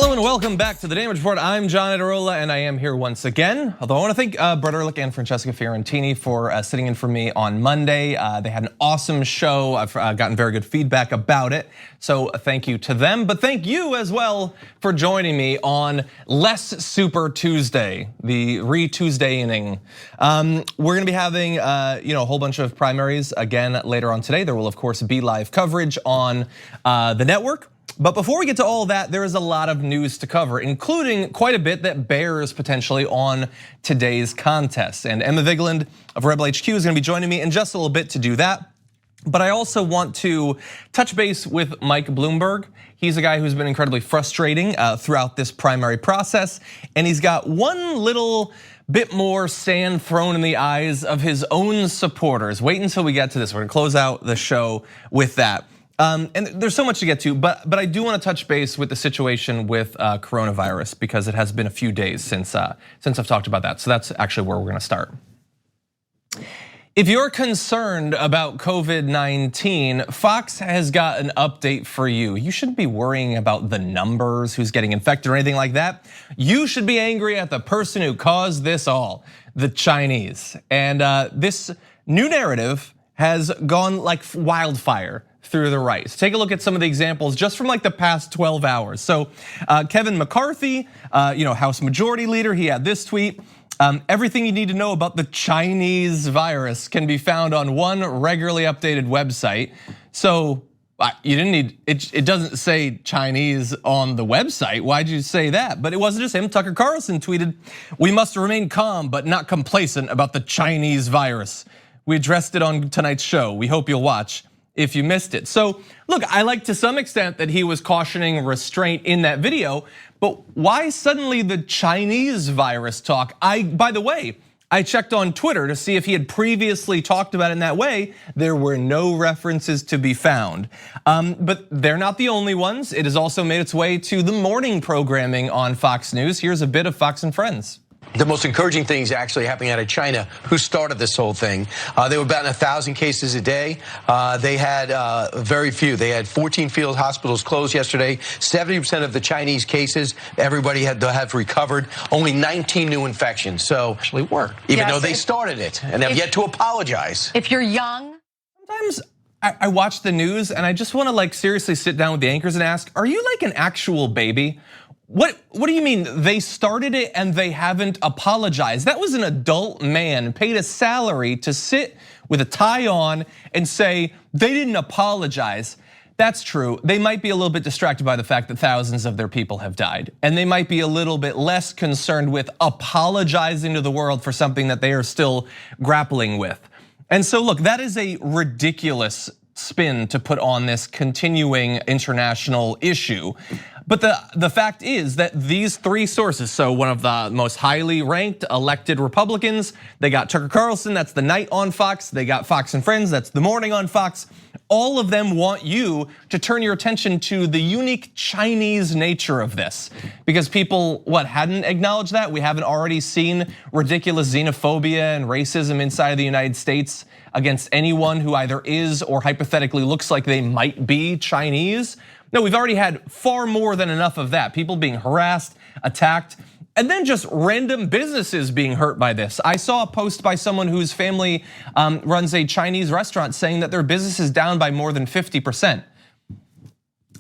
Hello and welcome back to the Damage Report. I'm John Ederola and I am here once again. Although I want to thank Brett Ehrlich and Francesca Fiorentini for sitting in for me on Monday. They had an awesome show. I've gotten very good feedback about it. So thank you to them, but thank you as well for joining me on Less Super Tuesday, the re-Tuesday-ing. We're gonna be having a whole bunch of primaries again later on today. There will of course be live coverage on the network. But before we get to all that, there is a lot of news to cover, including quite a bit that bears potentially on today's contest. And Emma Vigeland of Rebel HQ is gonna be joining me in just a little bit to do that. But I also want to touch base with Mike Bloomberg. He's a guy who's been incredibly frustrating throughout this primary process. And he's got one little bit more sand thrown in the eyes of his own supporters. Wait until we get to this. We're gonna close out the show with that. And there's so much to get to, but I do want to touch base with the situation with coronavirus because it has been a few days since I've talked about that. So that's actually where we're going to start. If you're concerned about COVID-19, Fox has got an update for you. You shouldn't be worrying about the numbers, who's getting infected or anything like that. You should be angry at the person who caused this all, the Chinese. And this new narrative has gone like wildfire through the right. So take a look at some of the examples just from like the past 12 hours. So Kevin McCarthy, House Majority Leader, he had this tweet. Everything you need to know about the Chinese virus can be found on one regularly updated website. So you didn't need, it doesn't say Chinese on the website. Why'd you say that? But it wasn't just him. Tucker Carlson tweeted, "We must remain calm but not complacent about the Chinese virus. We addressed it on tonight's show. We hope you'll watch if you missed it." So look, I like to some extent that he was cautioning restraint in that video, but why suddenly the Chinese virus talk? By the way, I checked on Twitter to see if he had previously talked about it in that way. There were no references to be found. But they're not the only ones. It has also made its way to the morning programming on Fox News. Here's a bit of Fox and Friends. The most encouraging things actually happening out of China, who started this whole thing. They were about 1,000 cases a day. They had very few. They had 14 field hospitals closed yesterday. 70% of the Chinese cases, everybody had to have recovered. Only 19 new infections. So actually worked, even though they started it, and they've yet to apologize. If you're young, sometimes I watch the news and I just want to like seriously sit down with the anchors and ask, are you like an actual baby? What do you mean they started it and they haven't apologized? That was an adult man paid a salary to sit with a tie on and say they didn't apologize. That's true. They might be a little bit distracted by the fact that thousands of their people have died. And they might be a little bit less concerned with apologizing to the world for something that they are still grappling with. And so look, that is a ridiculous spin to put on this continuing international issue. But the fact is that these three sources, so one of the most highly ranked elected Republicans, they got Tucker Carlson, that's the night on Fox, they got Fox and Friends, that's the morning on Fox. All of them want you to turn your attention to the unique Chinese nature of this. Because people, hadn't acknowledged that? We haven't already seen ridiculous xenophobia and racism inside of the United States against anyone who either is or hypothetically looks like they might be Chinese. No, we've already had far more than enough of that. People being harassed, attacked, and then just random businesses being hurt by this. I saw a post by someone whose family runs a Chinese restaurant saying that their business is down by more than 50%.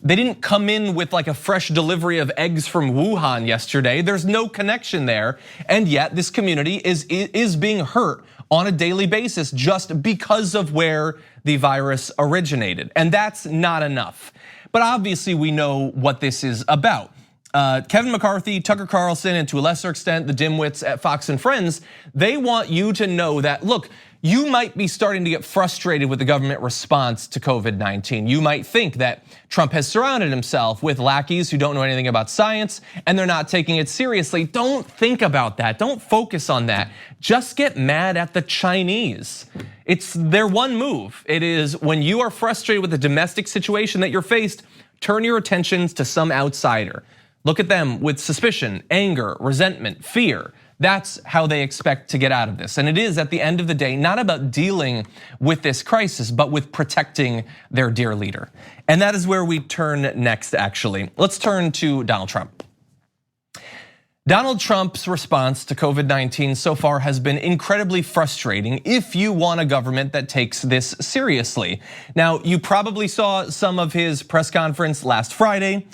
They didn't come in with like a fresh delivery of eggs from Wuhan yesterday. There's no connection there, and yet this community is being hurt on a daily basis just because of where the virus originated, and that's not enough. But obviously we know what this is about. Kevin McCarthy, Tucker Carlson, and to a lesser extent the dimwits at Fox and Friends, they want you to know that, look, you might be starting to get frustrated with the government response to COVID-19. You might think that Trump has surrounded himself with lackeys who don't know anything about science and they're not taking it seriously. Don't think about that, don't focus on that. Just get mad at the Chinese. It's their one move. It is when you are frustrated with the domestic situation that you're faced, turn your attentions to some outsider. Look at them with suspicion, anger, resentment, fear. That's how they expect to get out of this. And it is at the end of the day, not about dealing with this crisis, but with protecting their dear leader. And that is where we turn next, actually. Let's turn to Donald Trump. Donald Trump's response to COVID-19 so far has been incredibly frustrating if you want a government that takes this seriously. Now, you probably saw some of his press conference last Friday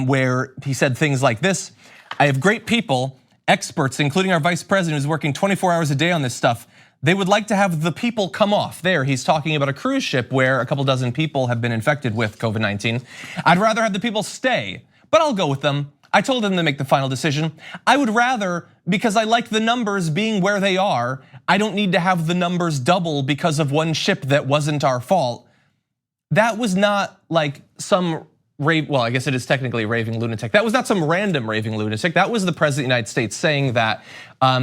where he said things like this: I have great people, experts, including our vice president who's working 24 hours a day on this stuff. They would like to have the people come off. There, he's talking about a cruise ship where a couple dozen people have been infected with COVID-19. I'd rather have the people stay, but I'll go with them. I told them to make the final decision. I would rather, because I like the numbers being where they are, I don't need to have the numbers double because of one ship that wasn't our fault. That was not like some well, I guess it is technically a raving lunatic. That was not some random raving lunatic. That was the president of the United States saying that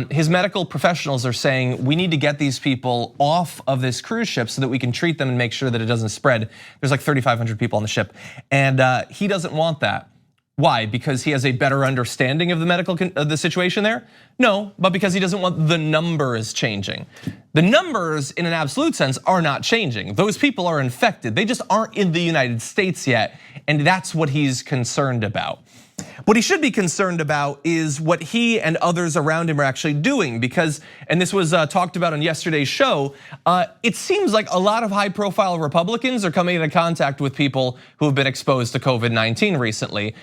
his medical professionals are saying we need to get these people off of this cruise ship so that we can treat them and make sure that it doesn't spread. There's like 3,500 people on the ship, and he doesn't want that. Why? Because he has a better understanding of the situation there? No, but because he doesn't want the numbers changing. The numbers in an absolute sense are not changing. Those people are infected. They just aren't in the United States yet, and that's what he's concerned about. What he should be concerned about is what he and others around him are actually doing, because, and this was talked about on yesterday's show, it seems like a lot of high-profile Republicans are coming into contact with people who have been exposed to COVID-19 recently.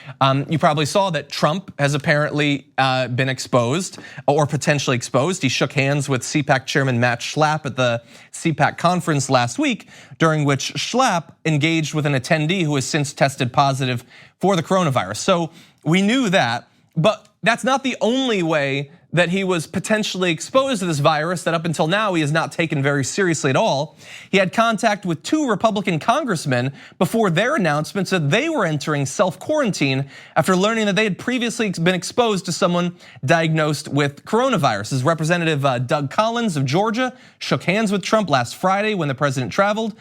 You probably saw that Trump has apparently been exposed or potentially exposed. He shook hands with CPAC chairman Matt Schlapp at the CPAC conference last week, during which Schlapp engaged with an attendee who has since tested positive for the coronavirus. So we knew that, but that's not the only way that he was potentially exposed to this virus that up until now he has not taken very seriously at all. He had contact with 2 Republican congressmen before their announcements that they were entering self-quarantine after learning that they had previously been exposed to someone diagnosed with coronavirus. As Representative Doug Collins of Georgia shook hands with Trump last Friday when the president traveled.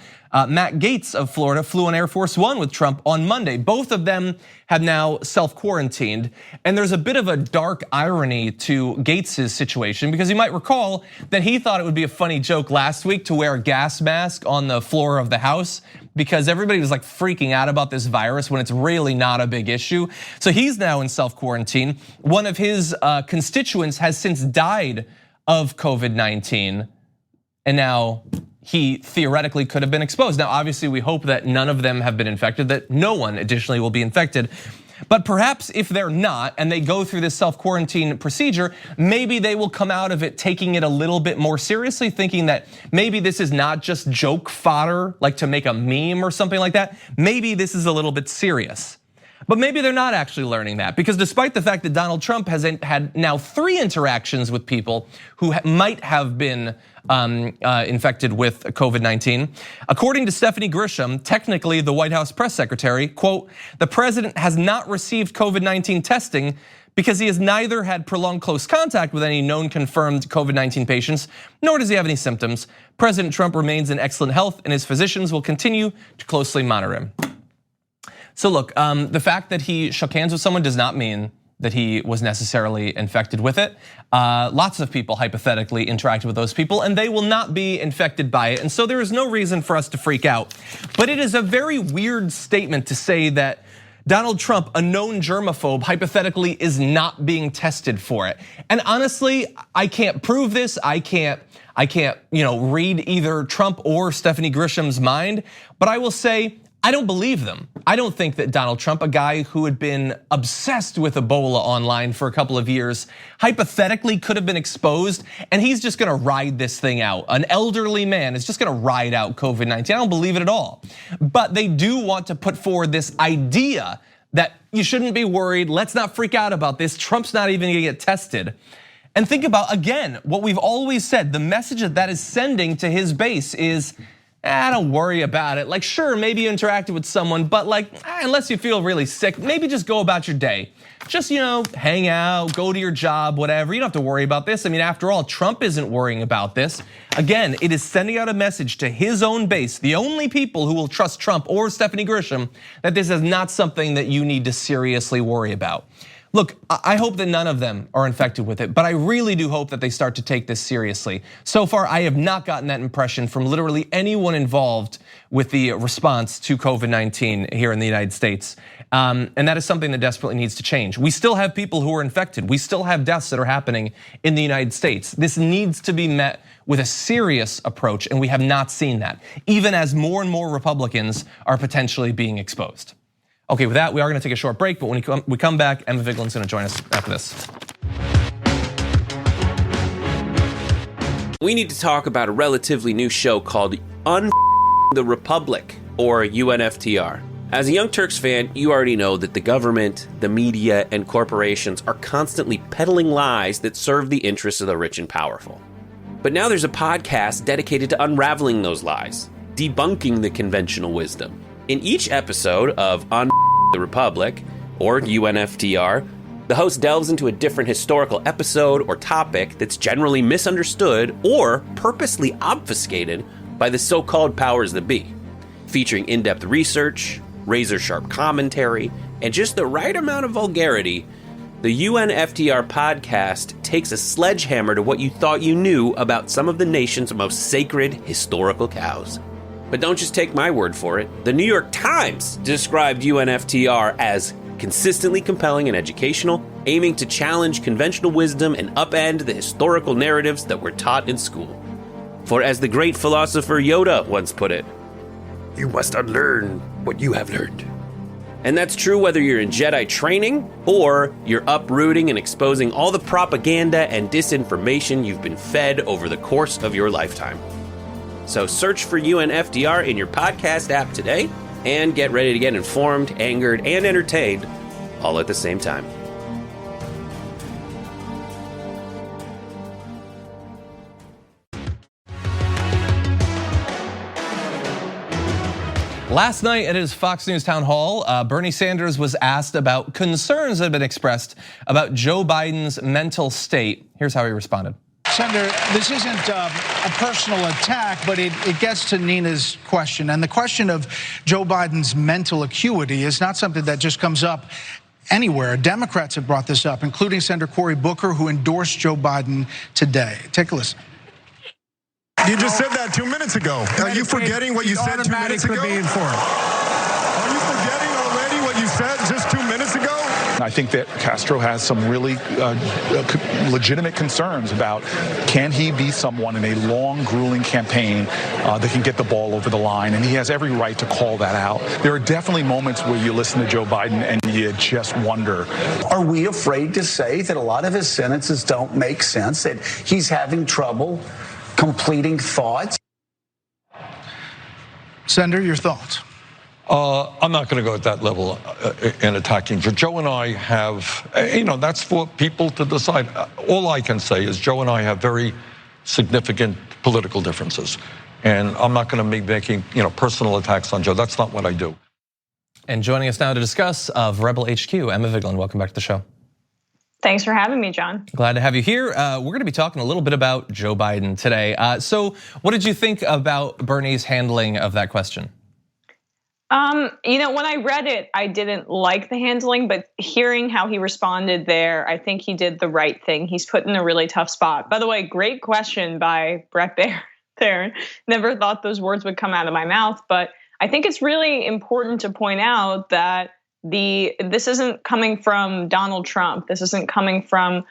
Matt Gaetz of Florida flew on Air Force One with Trump on Monday. Both of them have now self-quarantined. And there's a bit of a dark irony to Gaetz's situation, because you might recall that he thought it would be a funny joke last week to wear a gas mask on the floor of the House, because everybody was like freaking out about this virus when it's really not a big issue. So he's now in self-quarantine. One of his constituents has since died of COVID-19, and now he theoretically could have been exposed. Now, obviously, we hope that none of them have been infected, that no one additionally will be infected. But perhaps if they're not, and they go through this self-quarantine procedure, maybe they will come out of it taking it a little bit more seriously, thinking that maybe this is not just joke fodder, like to make a meme or something like that. Maybe this is a little bit serious. But maybe they're not actually learning that, because despite the fact that Donald Trump has had now 3 interactions with people who might have been infected with COVID-19, according to Stephanie Grisham, technically the White House press secretary, quote, the president has not received COVID-19 testing because he has neither had prolonged close contact with any known confirmed COVID-19 patients, nor does he have any symptoms. President Trump remains in excellent health, and his physicians will continue to closely monitor him. So look, the fact that he shook hands with someone does not mean that he was necessarily infected with it. Lots of people hypothetically interacted with those people, and they will not be infected by it. And so there is no reason for us to freak out. But it is a very weird statement to say that Donald Trump, a known germaphobe, hypothetically is not being tested for it. And honestly, I can't prove this. I can't read either Trump or Stephanie Grisham's mind, but I will say, I don't believe them. I don't think that Donald Trump, a guy who had been obsessed with Ebola online for a couple of years, hypothetically could have been exposed, and he's just gonna ride this thing out. An elderly man is just gonna ride out COVID-19. I don't believe it at all. But they do want to put forward this idea that you shouldn't be worried, let's not freak out about this, Trump's not even gonna get tested. And think about, again, what we've always said, the message that is sending to his base is, don't worry about it. Like, sure, maybe you interacted with someone, but like, unless you feel really sick, maybe just go about your day. Just, hang out, go to your job, whatever. You don't have to worry about this. I mean, after all, Trump isn't worrying about this. Again, it is sending out a message to his own base, the only people who will trust Trump or Stephanie Grisham, that this is not something that you need to seriously worry about. Look, I hope that none of them are infected with it, but I really do hope that they start to take this seriously. So far, I have not gotten that impression from literally anyone involved with the response to COVID-19 here in the United States. And that is something that desperately needs to change. We still have people who are infected. We still have deaths that are happening in the United States. This needs to be met with a serious approach, and we have not seen that, even as more and more Republicans are potentially being exposed. Okay, with that, we are gonna take a short break, but when we come back, Emma Vigeland's gonna join us after this. We need to talk about a relatively new show called the Republic, or UNFTR. As a Young Turks fan, you already know that the government, the media, and corporations are constantly peddling lies that serve the interests of the rich and powerful. But now there's a podcast dedicated to unraveling those lies, debunking the conventional wisdom. In each episode of the Republic, or UNFTR, the host delves into a different historical episode or topic that's generally misunderstood or purposely obfuscated by the so-called powers that be, featuring in-depth research, razor-sharp commentary, and just the right amount of vulgarity. The UNFTR podcast takes a sledgehammer to what you thought you knew about some of the nation's most sacred historical cows. But don't just take my word for it. The New York Times described UNFTR as consistently compelling and educational, aiming to challenge conventional wisdom and upend the historical narratives that were taught in school. For as the great philosopher Yoda once put it, "You must unlearn what you have learned." And that's true whether you're in Jedi training or you're uprooting and exposing all the propaganda and disinformation you've been fed over the course of your lifetime. So search for UNFTR in your podcast app today and get ready to get informed, angered, and entertained all at the same time. Last night at his Fox News Townhall, Bernie Sanders was asked about concerns that have been expressed about Joe Biden's mental state. Here's how he responded. Senator, this isn't a personal attack, but it gets to Nina's question. And the question of Joe Biden's mental acuity is not something that just comes up anywhere. Democrats have brought this up, including Senator Cory Booker, who endorsed Joe Biden today. Take a listen. You just said that 2 minutes ago. Are you forgetting what you said 2 minutes ago? Are you forgetting already what you said just 2 minutes ago? I think that Castro has some really legitimate concerns about can he be someone in a long, grueling campaign that can get the ball over the line, and he has every right to call that out. There are definitely moments where you listen to Joe Biden and you just wonder. Are we afraid to say that a lot of his sentences don't make sense, that he's having trouble completing thoughts? Senator, your thoughts? I'm not going to go at that level in attacking. Joe and I have, that's for people to decide. All I can say is Joe and I have very significant political differences. And I'm not going to be making, personal attacks on Joe. That's not what I do. And joining us now to discuss of Rebel HQ, Emma Vigeland. Welcome back to the show. Thanks for having me, John. Glad to have you here. We're going to be talking a little bit about Joe Biden today. So what did you think about Bernie's handling of that question? When I read it, I didn't like the handling, but hearing how he responded there, I think he did the right thing. He's put in a really tough spot. By the way, great question by Brett there. Never thought those words would come out of my mouth, but I think it's really important to point out that this isn't coming from Donald Trump. This isn't coming from,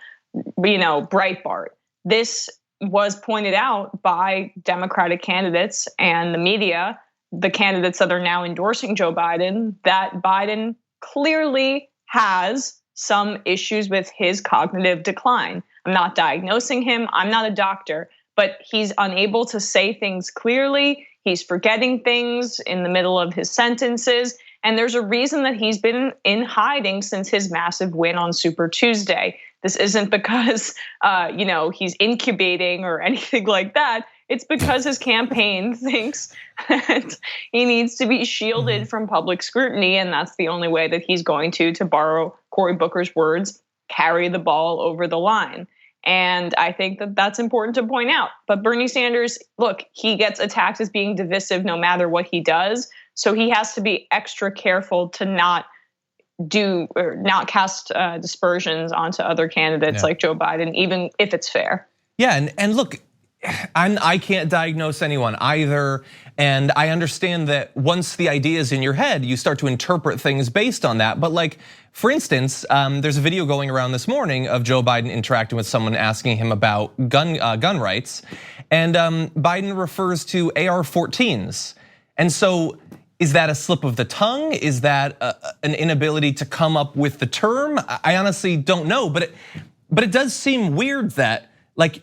Breitbart. This was pointed out by Democratic candidates and the media, the candidates that are now endorsing Joe Biden, that Biden clearly has some issues with his cognitive decline. I'm not diagnosing him. I'm not a doctor, but he's unable to say things clearly. He's forgetting things in the middle of his sentences. And there's a reason that he's been in hiding since his massive win on Super Tuesday. This isn't because, he's incubating or anything like that. It's because his campaign thinks that he needs to be shielded from public scrutiny. And that's the only way that he's going to borrow Cory Booker's words, carry the ball over the line. And I think that that's important to point out. But Bernie Sanders, look, he gets attacked as being divisive no matter what he does. So he has to be extra careful to not cast dispersions onto other candidates like Joe Biden, even if it's fair. Yeah, and look, I can't diagnose anyone either. And I understand that once the idea is in your head, you start to interpret things based on that. But like, for instance, there's a video going around this morning of Joe Biden interacting with someone asking him about gun rights. And Biden refers to AR-14s. And so is that a slip of the tongue? Is that an inability to come up with the term? I honestly don't know, but it does seem weird that like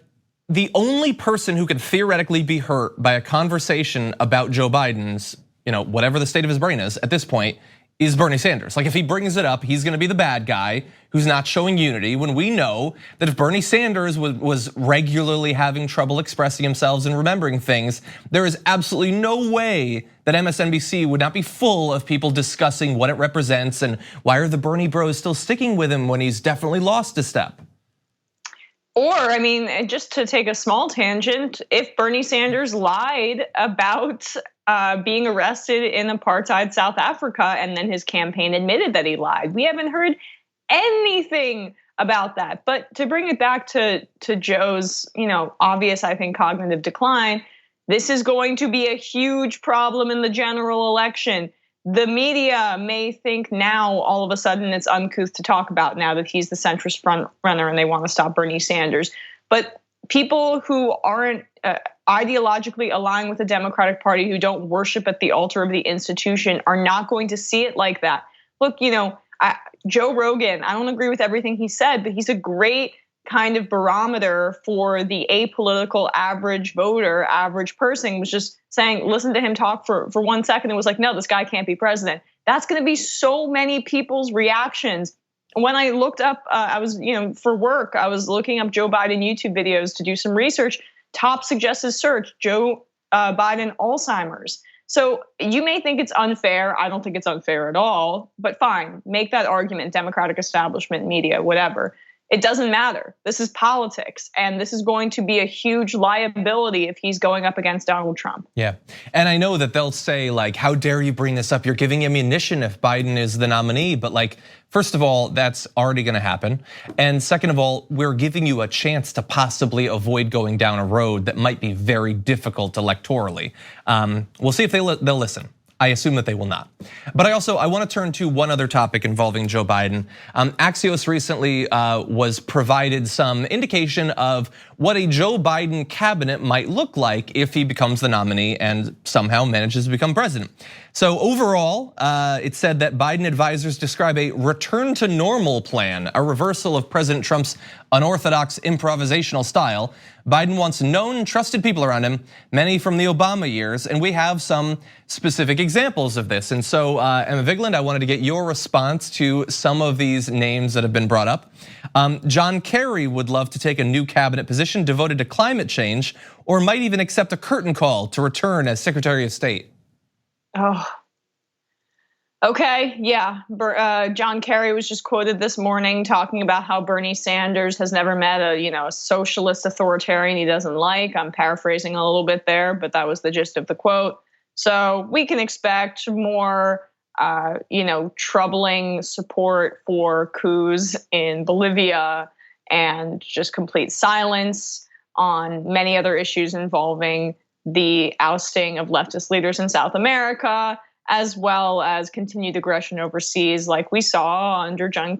the only person who could theoretically be hurt by a conversation about Joe Biden's, whatever the state of his brain is at this point, is Bernie Sanders. Like if he brings it up, he's gonna be the bad guy who's not showing unity, when we know that if Bernie Sanders was regularly having trouble expressing himself and remembering things, there is absolutely no way that MSNBC would not be full of people discussing what it represents and why are the Bernie bros still sticking with him when he's definitely lost a step. Or, I mean, just to take a small tangent, if Bernie Sanders lied about being arrested in apartheid South Africa and then his campaign admitted that he lied, we haven't heard anything about that. But to bring it back to Joe's, obvious, I think, cognitive decline, this is going to be a huge problem in the general election. The media may think now all of a sudden it's uncouth to talk about now that he's the centrist front runner and they want to stop Bernie Sanders. But people who aren't ideologically aligned with the Democratic Party, who don't worship at the altar of the institution, are not going to see it like that. Look, Joe Rogan, I don't agree with everything he said, but he's a great kind of barometer for the apolitical average voter, average person, was just saying, listen to him talk for 1 second and was like, no, this guy can't be president. That's gonna be so many people's reactions. When I looked up, I was, for work, I was looking up Joe Biden YouTube videos to do some research. Top suggested search, Joe Biden Alzheimer's. So you may think it's unfair. I don't think it's unfair at all, but fine, make that argument, Democratic establishment, media, whatever. It doesn't matter. This is politics, and this is going to be a huge liability if he's going up against Donald Trump. Yeah, and I know that they'll say like, how dare you bring this up? You're giving ammunition if Biden is the nominee. But like, first of all, that's already gonna happen. And second of all, we're giving you a chance to possibly avoid going down a road that might be very difficult electorally. We'll see if they'll listen. I assume that they will not. But I want to turn to one other topic involving Joe Biden. Axios recently was provided some indication of what a Joe Biden cabinet might look like if he becomes the nominee and somehow manages to become president. So overall, it said that Biden advisors describe a return to normal plan, a reversal of President Trump's unorthodox improvisational style. Biden wants known, trusted people around him, many from the Obama years, and we have some specific examples of this. And so, Emma Vigeland, I wanted to get your response to some of these names that have been brought up. John Kerry would love to take a new cabinet position devoted to climate change, or might even accept a curtain call to return as Secretary of State. Oh, okay, yeah. John Kerry was just quoted this morning talking about how Bernie Sanders has never met a socialist authoritarian he doesn't like. I'm paraphrasing a little bit there, but that was the gist of the quote. So we can expect more, troubling support for coups in Bolivia and just complete silence on many other issues involving the ousting of leftist leaders in South America, as well as continued aggression overseas, like we saw under John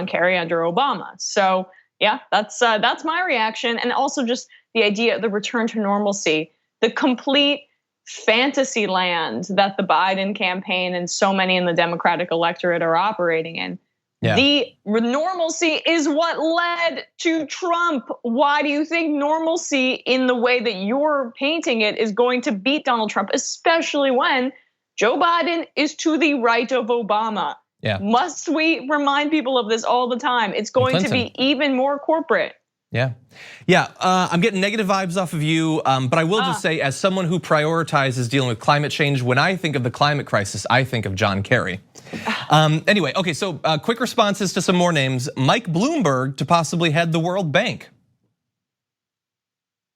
Kerry, under Obama. So yeah, that's my reaction, and also just the idea of the return to normalcy, the complete fantasy land that the Biden campaign and so many in the Democratic electorate are operating in. Yeah. The normalcy is what led to Trump. Why do you think normalcy in the way that you're painting it is going to beat Donald Trump, especially when Joe Biden is to the right of Obama? Yeah. Must we remind people of this all the time? It's going to be even more corporate. Yeah, I'm getting negative vibes off of you, but I will just say, as someone who prioritizes dealing with climate change, when I think of the climate crisis, I think of John Kerry. Anyway, okay, so quick responses to some more names. Mike Bloomberg to possibly head the World Bank.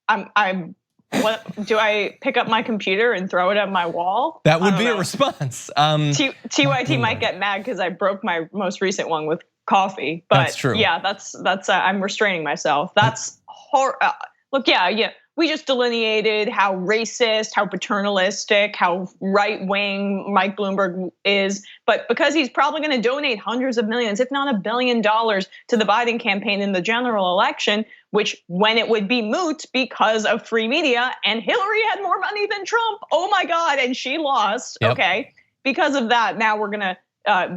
What do I pick up my computer and throw it at my wall? That would be a response. TYT might get mad because I broke my most recent one with coffee, but that's true. Yeah, that's I'm restraining myself. That's look, yeah. we just delineated how racist, how paternalistic, how right-wing Mike Bloomberg is. But because he's probably gonna donate hundreds of millions, if not $1 billion to the Biden campaign in the general election, which when it would be moot because of free media, and Hillary had more money than Trump, oh my God, and she lost, okay. Because of that, now we're gonna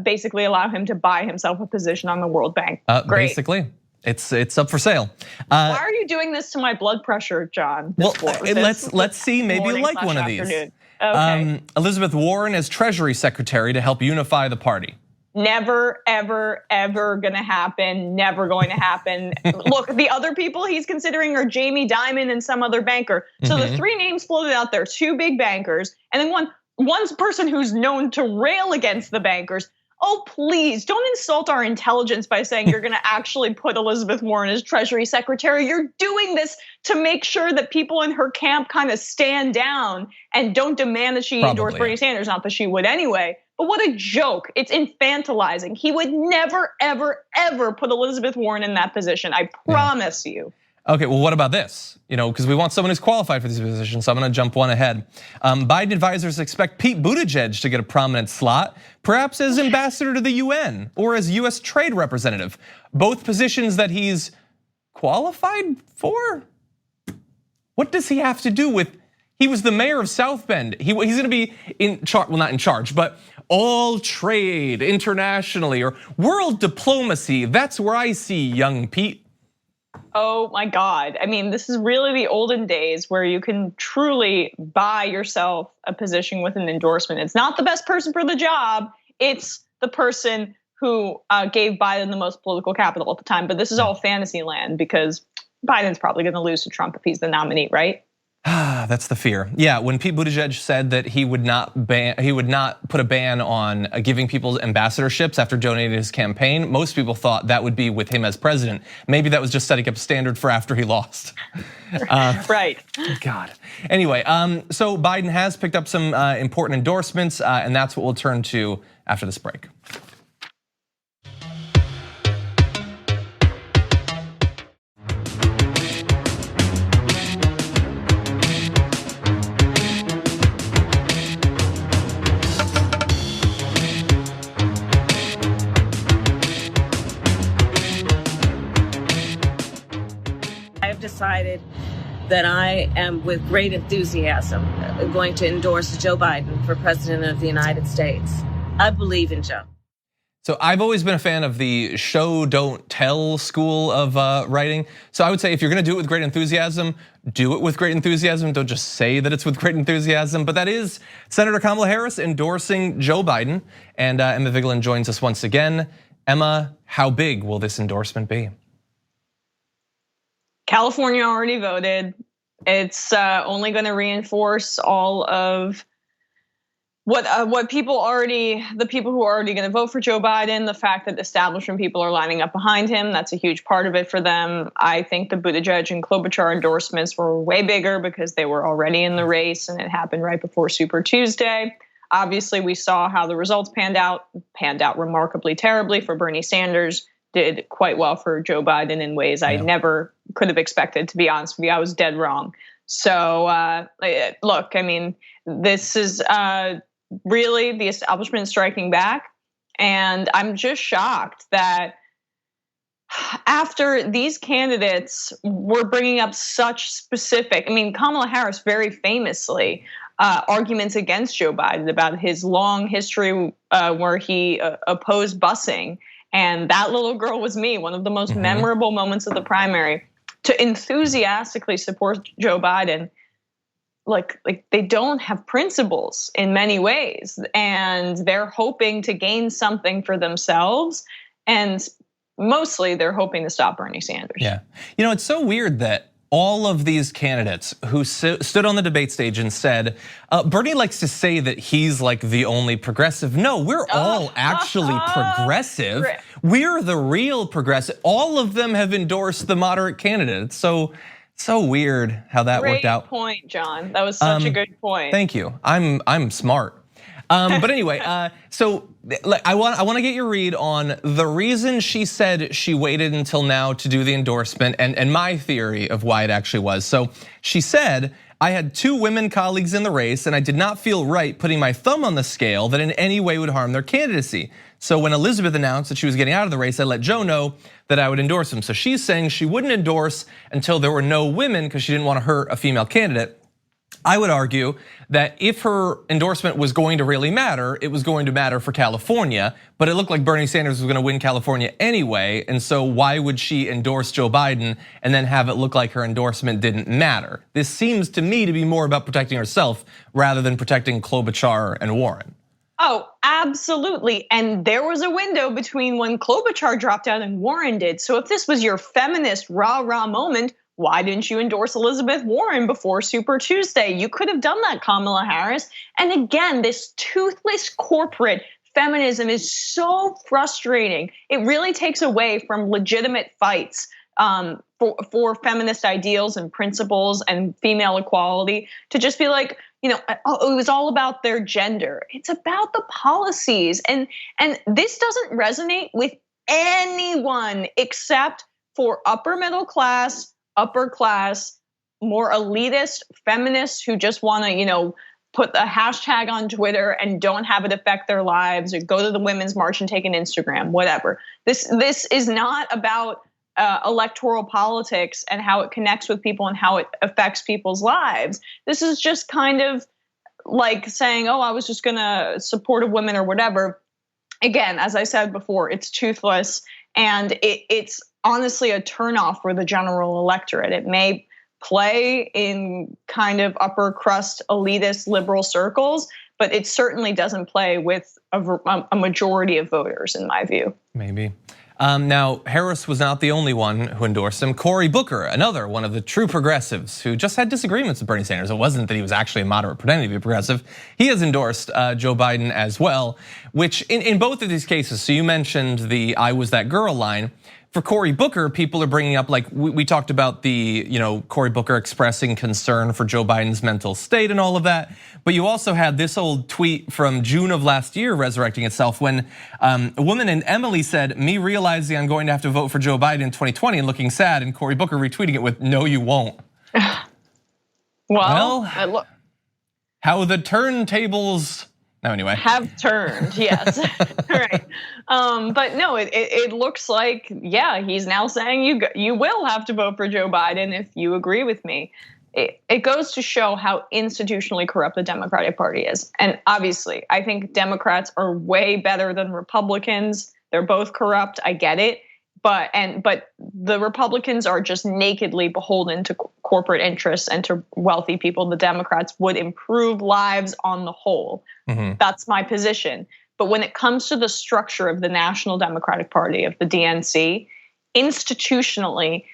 basically allow him to buy himself a position on the World Bank. Great. Basically. It's up for sale. Why are you doing this to my blood pressure, John? Well, let's see. Maybe you like one of these. Okay. Elizabeth Warren as Treasury Secretary to help unify the party. Never, ever, ever gonna happen. Never going to happen. Look, the other people he's considering are Jamie Dimon and some other banker. So the three names floated out there: two big bankers, and then one person who's known to rail against the bankers. Oh, please don't insult our intelligence by saying you're gonna actually put Elizabeth Warren as Treasury Secretary. You're doing this to make sure that people in her camp kind of stand down and don't demand that she endorse Bernie Sanders. Not that she would anyway, but what a joke. It's infantilizing. He would never, ever, ever put Elizabeth Warren in that position. I promise you. Okay, well, what about this? Because we want someone who's qualified for these positions, so I'm gonna jump one ahead. Biden advisors expect Pete Buttigieg to get a prominent slot, perhaps as ambassador to the UN or as US trade representative. Both positions that he's qualified for? What does he have to do with, he was the mayor of South Bend. He's gonna be in charge, well, not in charge, but all trade internationally or world diplomacy. That's where I see young Pete. Oh my God. I mean, this is really the olden days where you can truly buy yourself a position with an endorsement. It's not the best person for the job. It's the person who gave Biden the most political capital at the time. But this is all fantasy land because Biden's probably gonna lose to Trump if he's the nominee, right? That's the fear. Yeah, when Pete Buttigieg said that he would not put a ban on giving people ambassadorships after donating his campaign, most people thought that would be with him as president. Maybe that was just setting up a standard for after he lost. Right. God. Anyway, so Biden has picked up some important endorsements, and that's what we'll turn to after this break. Decided that I am with great enthusiasm going to endorse Joe Biden for president of the United States. I believe in Joe. So I've always been a fan of the show, don't tell school of writing. So I would say if you're gonna do it with great enthusiasm, do it with great enthusiasm. Don't just say that it's with great enthusiasm. But that is Senator Kamala Harris endorsing Joe Biden. And Emma Vigeland joins us once again. Emma, how big will this endorsement be? California already voted. It's only going to reinforce all of what the people who are already going to vote for Joe Biden. The fact that establishment people are lining up behind him, that's a huge part of it for them. I think the Buttigieg and Klobuchar endorsements were way bigger because they were already in the race, and it happened right before Super Tuesday. Obviously, we saw how the results panned out remarkably terribly for Bernie Sanders. Did quite well for Joe Biden in ways I never could have expected, to be honest with you. I was dead wrong. So look, I mean, this is really the establishment striking back. And I'm just shocked that after these candidates were bringing up such specific, I mean, Kamala Harris very famously arguments against Joe Biden about his long history where he opposed busing. And that little girl was me, one of the most memorable moments of the primary. To enthusiastically support Joe Biden, like they don't have principles in many ways, and they're hoping to gain something for themselves, and mostly they're hoping to stop Bernie Sanders. Yeah, it's so weird that all of these candidates who stood on the debate stage and said, Bernie likes to say that he's like the only progressive. No, we're all actually progressive. We're the real progressive. All of them have endorsed the moderate candidate. It's so weird how that worked out. Great point, John. That was such a good point. Thank you. I'm smart. But anyway, so I want to get your read on the reason she said she waited until now to do the endorsement and my theory of why it actually was. So she said, I had 2 women colleagues in the race and I did not feel right putting my thumb on the scale that in any way would harm their candidacy. So when Elizabeth announced that she was getting out of the race, I let Joe know that I would endorse him. So she's saying she wouldn't endorse until there were no women because she didn't want to hurt a female candidate. I would argue that if her endorsement was going to really matter, it was going to matter for California, but it looked like Bernie Sanders was going to win California anyway, and so why would she endorse Joe Biden and then have it look like her endorsement didn't matter? This seems to me to be more about protecting herself rather than protecting Klobuchar and Warren. Oh, absolutely. And there was a window between when Klobuchar dropped out and Warren did. So if this was your feminist rah-rah moment, why didn't you endorse Elizabeth Warren before Super Tuesday? You could have done that, Kamala Harris. And again, this toothless corporate feminism is so frustrating. It really takes away from legitimate fights for feminist ideals and principles and female equality to just be like, it was all about their gender. It's about the policies. And this doesn't resonate with anyone except for upper middle class, upper class, more elitist feminists who just want to, put a hashtag on Twitter and don't have it affect their lives, or go to the Women's March and take an Instagram, whatever. This is not about electoral politics and how it connects with people and how it affects people's lives. This is just kind of like saying, oh, I was just gonna support a woman or whatever. Again, as I said before, it's toothless and it's honestly a turnoff for the general electorate. It may play in kind of upper crust elitist liberal circles, but it certainly doesn't play with a majority of voters, in my view. Maybe. Now, Harris was not the only one who endorsed him. Cory Booker, another one of the true progressives who just had disagreements with Bernie Sanders. It wasn't that he was actually a moderate pretending to be a progressive. He has endorsed Joe Biden as well, which in both of these cases, so you mentioned the I was that girl line. For Cory Booker, people are bringing up, like we talked about the, Cory Booker expressing concern for Joe Biden's mental state and all of that. But you also had this old tweet from June of last year resurrecting itself when a woman named Emily said, me realizing I'm going to have to vote for Joe Biden in 2020 and looking sad, and Cory Booker retweeting it with, no, you won't. Well, how the turntables. No, anyway. Have turned, yes. Right. But no, it looks like, he's now saying you will have to vote for Joe Biden if you agree with me. It goes to show how institutionally corrupt the Democratic Party is. And obviously, I think Democrats are way better than Republicans. They're both corrupt, I get it. But the Republicans are just nakedly beholden to corporate interests and to wealthy people. The Democrats would improve lives on the whole. Mm-hmm. That's my position. But when it comes to the structure of the National Democratic Party, of the DNC, institutionally,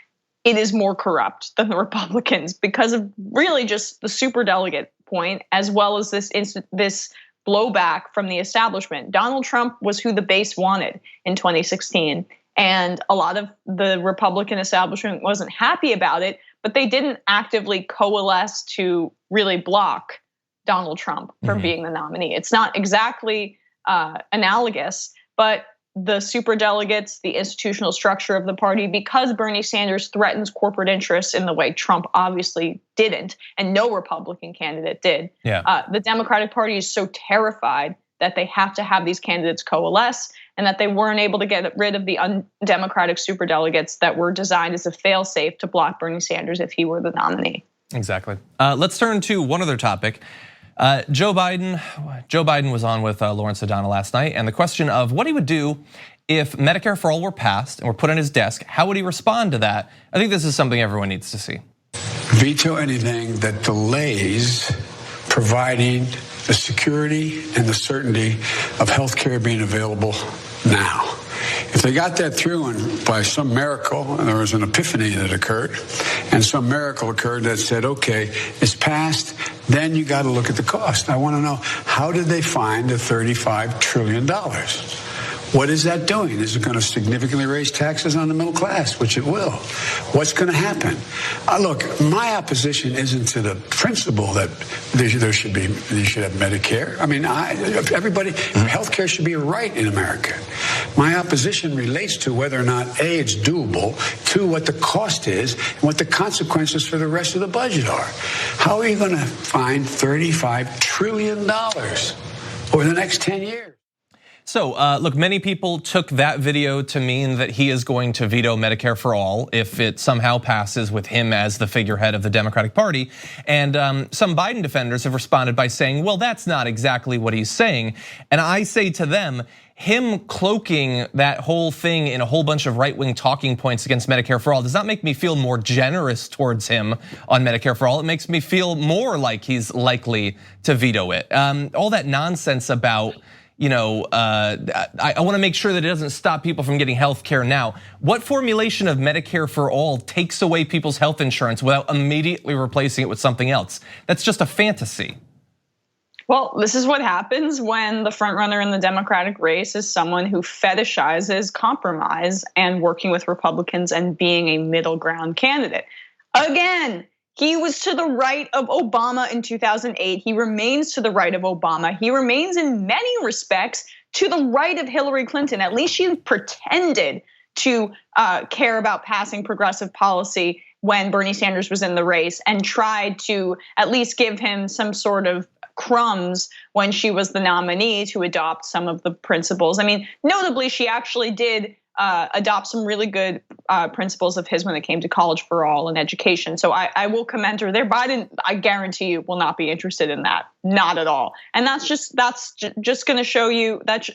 it is more corrupt than the Republicans because of really just the superdelegate point, as well as this blowback from the establishment. Donald Trump was who the base wanted in 2016. And a lot of the Republican establishment wasn't happy about it, but they didn't actively coalesce to really block Donald Trump from being the nominee. It's not exactly analogous, but the superdelegates, the institutional structure of the party, because Bernie Sanders threatens corporate interests in the way Trump obviously didn't, and no Republican candidate did. The Democratic Party is so terrified that they have to have these candidates coalesce, and that they weren't able to get rid of the undemocratic superdelegates that were designed as a fail-safe to block Bernie Sanders if he were the nominee. Exactly. Let's turn to one other topic. Joe Biden was on with Lawrence O'Donnell last night, and the question of what he would do if Medicare for All were passed and were put on his desk, how would he respond to that? I think this is something everyone needs to see. Veto anything that delays providing the security and the certainty of health care being available now. If they got that through and by some miracle, and there was an epiphany that occurred, and some miracle occurred that said, okay, it's passed, then you got to look at the cost. I want to know, how did they find the $35 trillion? What is that doing? Is it going to significantly raise taxes on the middle class, which it will? What's going to happen? Look, my opposition isn't to the principle that you should have Medicare. I mean, everybody, healthcare should be a right in America. My opposition relates to whether or not A, it's doable, two, what the cost is, and what the consequences for the rest of the budget are. How are you going to find $35 trillion over the next 10 years? So, look, many people took that video to mean that he is going to veto Medicare for all if it somehow passes with him as the figurehead of the Democratic Party. And some Biden defenders have responded by saying, well, that's not exactly what he's saying. And I say to them, him cloaking that whole thing in a whole bunch of right-wing talking points against Medicare for all does not make me feel more generous towards him on Medicare for all. It makes me feel more like he's likely to veto it. All that nonsense about, I want to make sure that it doesn't stop people from getting health care now. What formulation of Medicare for all takes away people's health insurance without immediately replacing it with something else? That's just a fantasy. Well, this is what happens when the frontrunner in the Democratic race is someone who fetishizes compromise and working with Republicans and being a middle ground candidate. Again, he was to the right of Obama in 2008. He remains to the right of Obama. He remains in many respects to the right of Hillary Clinton. At least she pretended to care about passing progressive policy when Bernie Sanders was in the race and tried to at least give him some sort of crumbs when she was the nominee to adopt some of the principles. I mean, notably, she actually did adopt some really good principles of his when it came to college for all and education. So I will commend her there. Biden, I guarantee you, will not be interested in that, not at all. And that's just going to show you that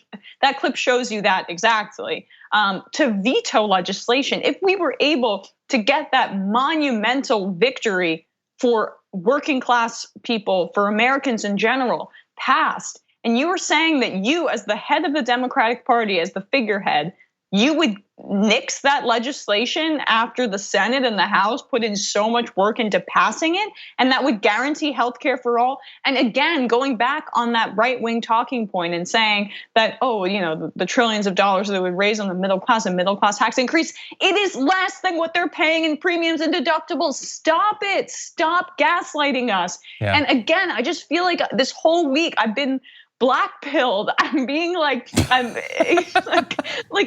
clip shows you that exactly. To veto legislation, if we were able to get that monumental victory for working class people, for Americans in general, passed, and you were saying that you, as the head of the Democratic Party, as the figurehead, you would nix that legislation after the Senate and the House put in so much work into passing it, and that would guarantee health care for all. And again, going back on that right-wing talking point and saying that, the trillions of dollars that it would raise on the middle class and middle class tax increase, it is less than what they're paying in premiums and deductibles. Stop it, stop gaslighting us. Yeah. And again, I just feel like this whole week I've been black-pilled. I'm being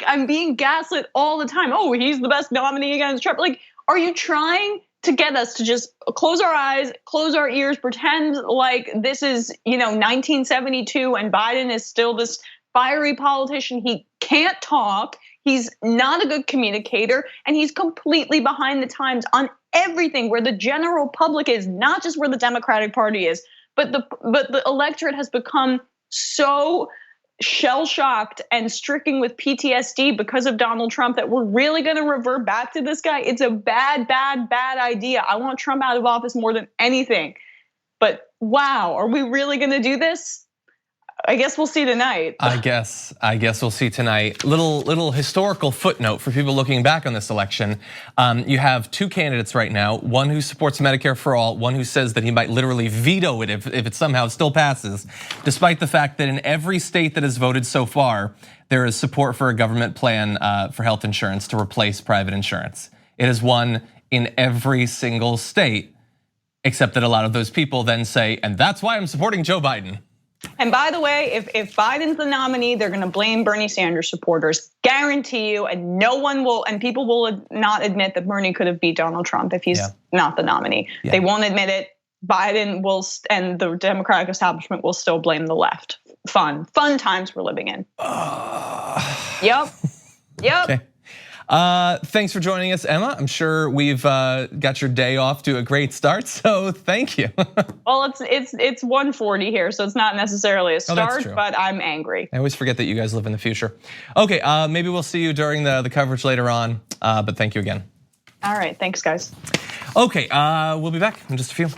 I'm being gaslit all the time. Oh, he's the best nominee against Trump. Like, are you trying to get us to just close our eyes, close our ears, pretend like this is, 1972 and Biden is still this fiery politician? He can't talk. He's not a good communicator, and he's completely behind the times on everything where the general public is, not just where the Democratic Party is, but the electorate has become so shell-shocked and stricken with PTSD because of Donald Trump that we're really going to revert back to this guy. It's a bad, bad, bad idea. I want Trump out of office more than anything. But wow, are we really going to do this? I guess we'll see tonight. I guess we'll see tonight. Little historical footnote for people looking back on this election. You have two candidates right now, one who supports Medicare for all, one who says that he might literally veto it if it somehow still passes, despite the fact that in every state that has voted so far, there is support for a government plan for health insurance to replace private insurance. It has won in every single state, except that a lot of those people then say, and that's why I'm supporting Joe Biden. And by the way, if Biden's the nominee, they're going to blame Bernie Sanders supporters. Guarantee you, and no one will, and people will not admit that Bernie could have beat Donald Trump if he's not the nominee. Yeah. They won't admit it. Biden will, and the Democratic establishment will still blame the left. Fun times we're living in. Yep. Okay. Thanks for joining us, Emma. I'm sure we've got your day off to a great start, so thank you. Well, it's 1:40 here, so it's not necessarily a start, but I'm angry. I always forget that you guys live in the future. Okay, maybe we'll see you during the coverage later on, but thank you again. All right, thanks guys. Okay, we'll be back in just a few.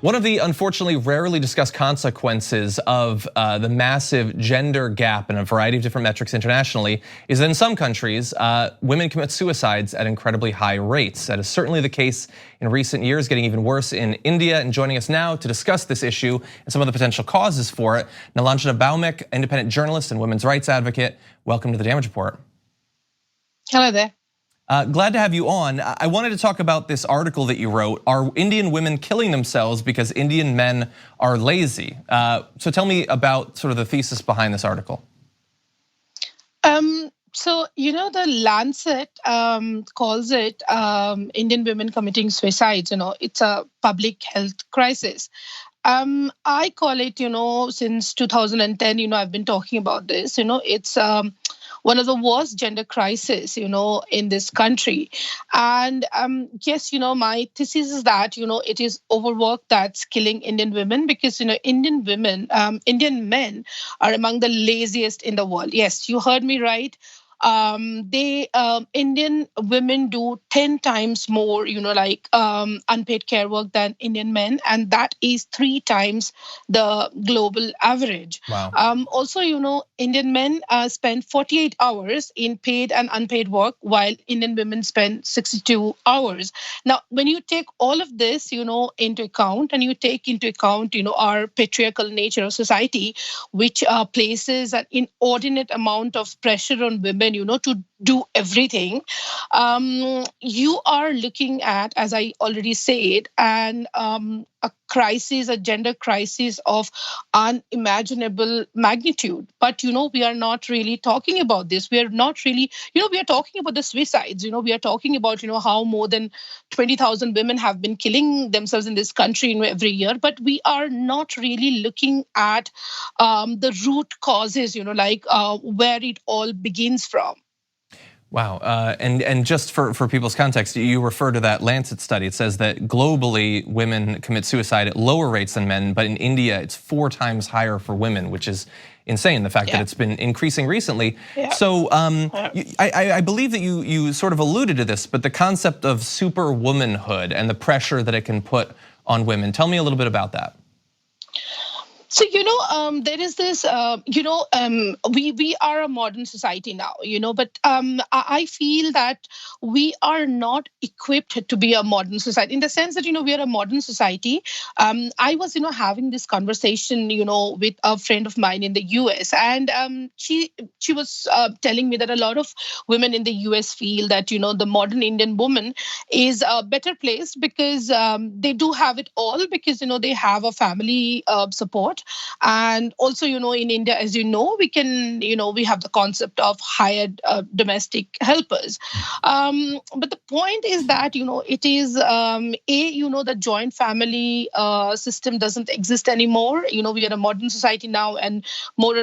One of the unfortunately rarely discussed consequences of the massive gender gap in a variety of different metrics internationally is that in some countries, women commit suicides at incredibly high rates. That is certainly the case in recent years, getting even worse in India. And joining us now to discuss this issue and some of the potential causes for it, Nilanjana Bhowmick, independent journalist and women's rights advocate. Welcome to the Damage Report. Hello there. Glad to have you on. I wanted to talk about this article that you wrote. Are Indian women killing themselves because Indian men are lazy? So tell me about sort of the thesis behind this article. So, the Lancet calls it Indian women committing suicides. It's a public health crisis. I call it, since 2010, I've been talking about this. It's one of the worst gender crises, in this country. And yes, my thesis is that, it is overwork that's killing Indian women because, Indian men are among the laziest in the world. Yes, you heard me right. Indian women do 10 times more, unpaid care work than Indian men, and that is 3 times the global average. Wow. Also, Indian men spend 48 hours in paid and unpaid work, while Indian women spend 62 hours. Now, when you take all of this, into account, and you take into account, our patriarchal nature of society, which places an inordinate amount of pressure on women, to do everything, you are looking at, as I already said, a crisis, a gender crisis of unimaginable magnitude. But, we are not really talking about this. We are not really, we are talking about the suicides. We are talking about, how more than 20,000 women have been killing themselves in this country every year. But we are not really looking at the root causes, where it all begins from. Wow, and just for people's context, you refer to that Lancet study. It says that globally women commit suicide at lower rates than men, but in India it's 4 times higher for women, which is insane. The fact that it's been increasing recently. Yeah. So I believe that you sort of alluded to this, but the concept of super womanhood and the pressure that it can put on women. Tell me a little bit about that. So, there is this, we are a modern society now, but I feel that we are not equipped to be a modern society in the sense that, we are a modern society. I was, having this conversation, with a friend of mine in the US, and she was telling me that a lot of women in the US feel that, the modern Indian woman is better placed because they do have it all because, they have a family support. And also, in India, as you know, we can, we have the concept of hired domestic helpers. But the point is that, it is, the joint family system doesn't exist anymore. We are a modern society now, and more,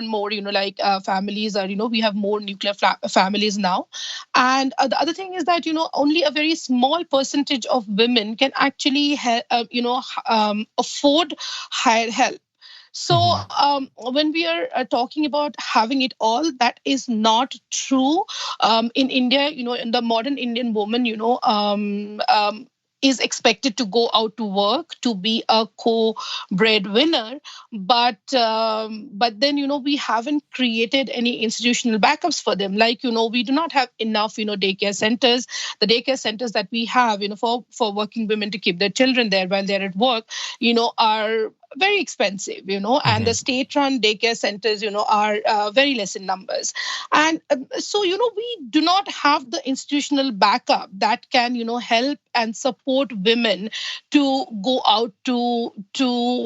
families are, we have more nuclear families now. And the other thing is that, only a very small percentage of women can actually, afford hired help. So when we are talking about having it all, that is not true. In India, in the modern Indian woman, is expected to go out to work to be a co-breadwinner, but then we haven't created any institutional backups for them. Like we do not have enough daycare centers. The daycare centers that we have for working women to keep their children there while they're at work are very expensive, and the state-run daycare centers, are very less in numbers. And so, we do not have the institutional backup that can, help and support women to go out to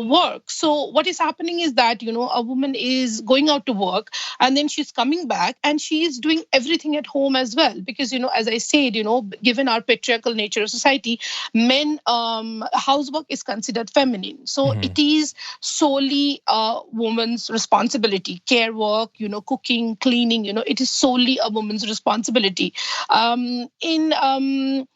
work. So what is happening is that, a woman is going out to work and then she's coming back and she is doing everything at home as well. Because, as I said, given our patriarchal nature of society, men, housework is considered feminine. So it is solely a woman's responsibility. Care work, cooking, cleaning, it is solely a woman's responsibility. In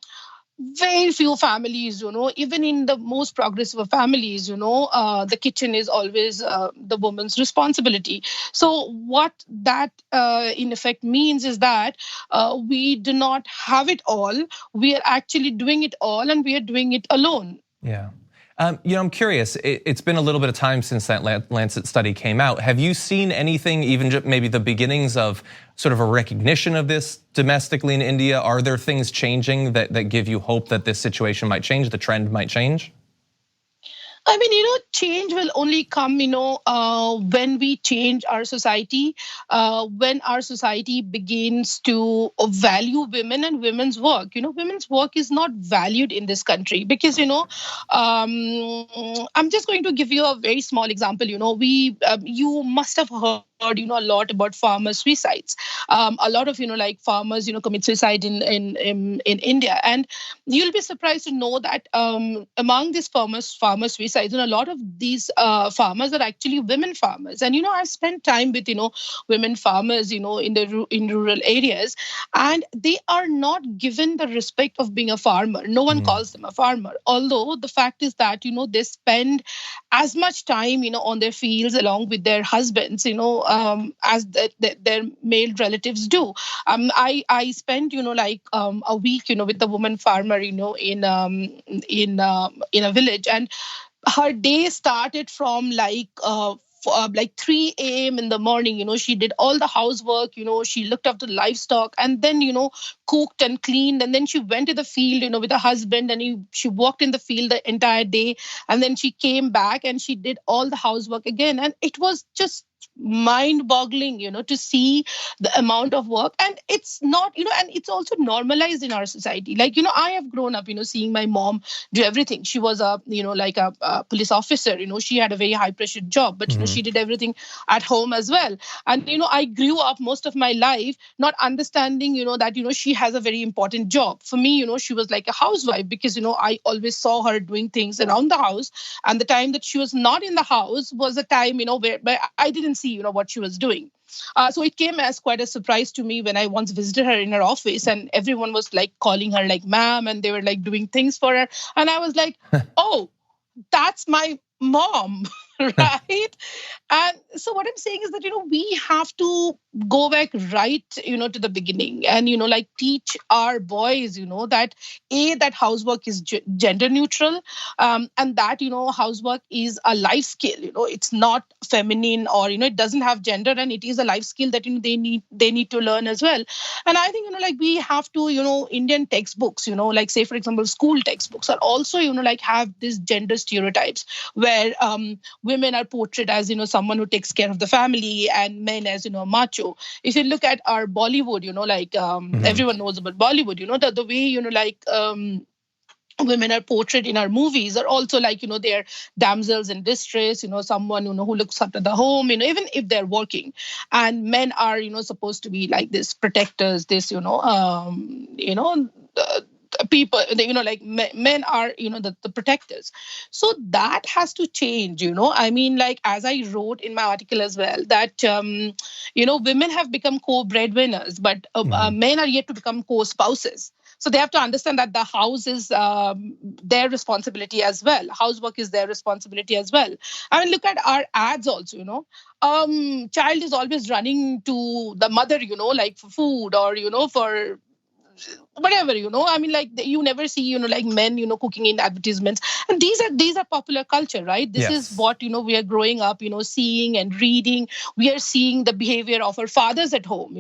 very few families, even in the most progressive of families, the kitchen is always the woman's responsibility. So what that in effect means is that we do not have it all. We are actually doing it all, and we are doing it alone. Yeah. I'm curious. It's been a little bit of time since that Lancet study came out. Have you seen anything, even maybe the beginnings of sort of a recognition of this domestically in India? Are there things changing that give you hope that this situation might change, the trend might change? I mean, change will only come, when we change our society, when our society begins to value women and women's work. Women's work is not valued in this country because, I'm just going to give you a very small example. You must have heard a lot about farmer suicides. A lot of farmers commit suicide in India, and you'll be surprised to know that among these farmer suicides, a lot of these farmers are actually women farmers. And I've spent time with women farmers in rural areas, and they are not given the respect of being a farmer. No one calls them a farmer, although the fact is that they spend as much time on their fields along with their husbands as their male relatives do. I spent a week with a woman farmer in a village, and her day started from 3 a.m. in the morning. She did all the housework, she looked after the livestock, and then, cooked and cleaned. And then she went to the field, with her husband, and she walked in the field the entire day. And then she came back and she did all the housework again. And it was just mind-boggling, to see the amount of work. And it's not, and it's also normalized in our society. I have grown up, seeing my mom do everything. She was a police officer. She had a very high-pressure job, but she did everything at home as well. And I grew up most of my life not understanding, that she has a very important job. For me, she was like a housewife because I always saw her doing things around the house, and the time that she was not in the house was a time where I didn't see what she was doing. So it came as quite a surprise to me when I once visited her in her office, and everyone was calling her ma'am, and they were doing things for her, and I was like, oh, that's my mom. Right? And so what I'm saying is that, we have to go back right, to the beginning and, teach our boys, that that housework is gender neutral, and that, housework is a life skill. It's not feminine or, it doesn't have gender, and it is a life skill that, they need to learn as well. And I think, we have to, Indian textbooks, say, for example, school textbooks are also, have these gender stereotypes where women are portrayed as, someone who takes care of the family, and men as, macho. If you look at our Bollywood, everyone knows about Bollywood, the way, women are portrayed in our movies are also they're damsels in distress, someone, who looks after the home, even if they're working. And men are, supposed to be like this protectors, this, people, men are, the protectors. So that has to change, I mean, as I wrote in my article as well, that, women have become co-breadwinners, but men are yet to become co-spouses. So they have to understand that the house is their responsibility as well. Housework is their responsibility as well. I mean, look at our ads also, child is always running to the mother, for food or, for whatever, I mean, you never see, men, cooking in advertisements. And these are popular culture, right? This is what, we are growing up, seeing and reading. We are seeing the behavior of our fathers at home,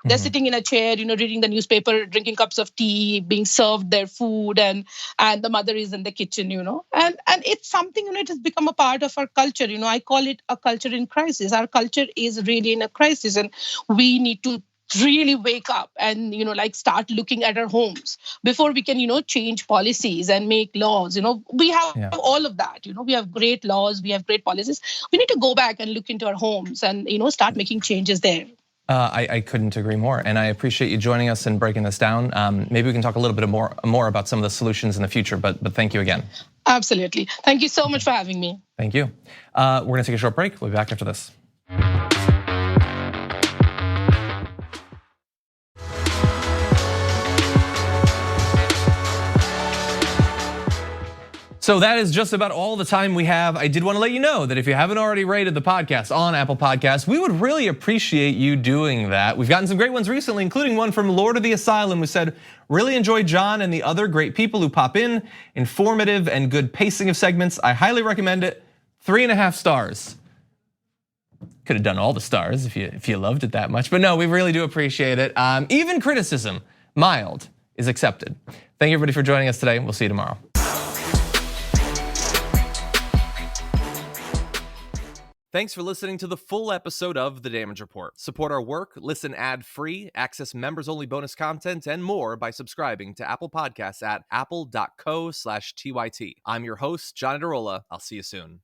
They're sitting in a chair, reading the newspaper, drinking cups of tea, being served their food, and the mother is in the kitchen, And it's something, it has become a part of our culture. I call it a culture in crisis. Our culture is really in a crisis, and we need to really wake up and, start looking at our homes before we can, change policies and make laws. We have all of that. We have great laws, we have great policies. We need to go back and look into our homes and, start making changes there. I couldn't agree more, and I appreciate you joining us and breaking this down. Maybe we can talk a little bit more about some of the solutions in the future, but thank you again. Absolutely. Thank you so much for having me. Thank you. We're gonna take a short break. We'll be back after this. So that is just about all the time we have. I did want to let you know that if you haven't already rated the podcast on Apple Podcasts, we would really appreciate you doing that. We've gotten some great ones recently, including one from Lord of the Asylum, who said, really enjoyed John and the other great people who pop in, informative and good pacing of segments. I highly recommend it. 3.5 stars. Could have done all the stars if you loved it that much, but no, we really do appreciate it. Even criticism, mild, is accepted. Thank you everybody for joining us today. We'll see you tomorrow. Thanks for listening to the full episode of The Damage Report. Support our work, listen ad-free, access members-only bonus content, and more by subscribing to Apple Podcasts at apple.co/TYT. I'm your host, John Adarola. I'll see you soon.